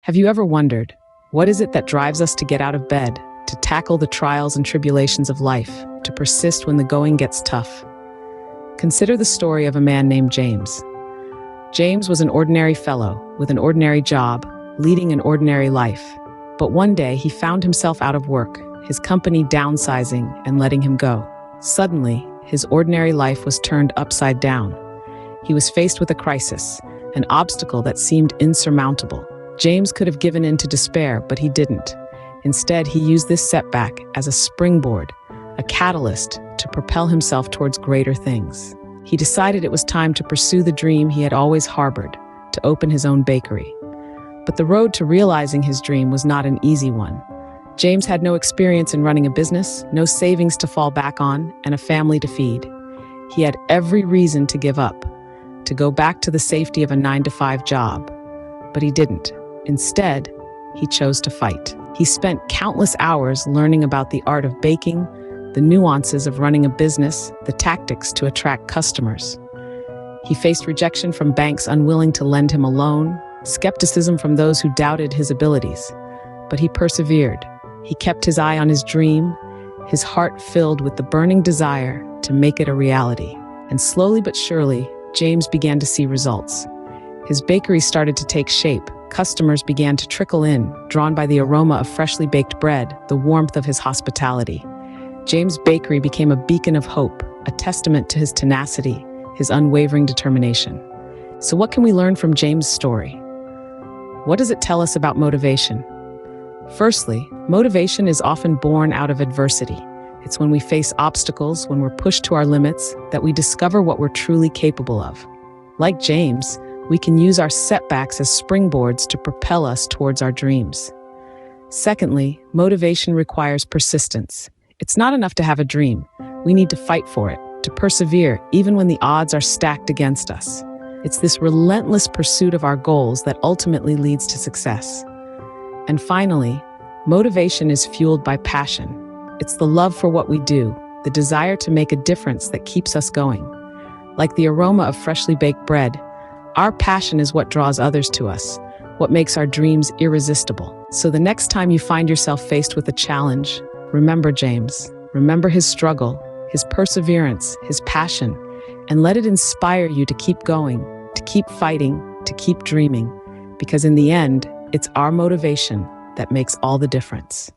Have you ever wondered, what is it that drives us to get out of bed, to tackle the trials and tribulations of life, to persist when the going gets tough? Consider the story of a man named James. James was an ordinary fellow with an ordinary job, leading an ordinary life. But one day he found himself out of work, his company downsizing and letting him go. Suddenly, his ordinary life was turned upside down. He was faced with a crisis, an obstacle that seemed insurmountable. James could have given in to despair, but he didn't. Instead, he used this setback as a springboard, a catalyst to propel himself towards greater things. He decided it was time to pursue the dream he had always harbored, to open his own bakery. But the road to realizing his dream was not an easy one. James had no experience in running a business, no savings to fall back on, and a family to feed. He had every reason to give up, to go back to the safety of a 9-to-5 job. But he didn't. Instead, he chose to fight. He spent countless hours learning about the art of baking, the nuances of running a business, the tactics to attract customers. He faced rejection from banks unwilling to lend him a loan, skepticism from those who doubted his abilities. But he persevered. He kept his eye on his dream, his heart filled with the burning desire to make it a reality. And slowly but surely, James began to see results. His bakery started to take shape. Customers began to trickle in, drawn by the aroma of freshly baked bread, the warmth of his hospitality. James' bakery became a beacon of hope, a testament to his tenacity, his unwavering determination. So what can we learn from James' story? What does it tell us about motivation? Firstly, motivation is often born out of adversity. It's when we face obstacles, when we're pushed to our limits, that we discover what we're truly capable of. Like James, we can use our setbacks as springboards to propel us towards our dreams. Secondly, motivation requires persistence. It's not enough to have a dream. We need to fight for it, to persevere, even when the odds are stacked against us. It's this relentless pursuit of our goals that ultimately leads to success. And finally, motivation is fueled by passion. It's the love for what we do, the desire to make a difference that keeps us going. Like the aroma of freshly baked bread, our passion is what draws others to us, what makes our dreams irresistible. So the next time you find yourself faced with a challenge, remember James. Remember his struggle, his perseverance, his passion, and let it inspire you to keep going, to keep fighting, to keep dreaming. Because in the end, it's our motivation that makes all the difference.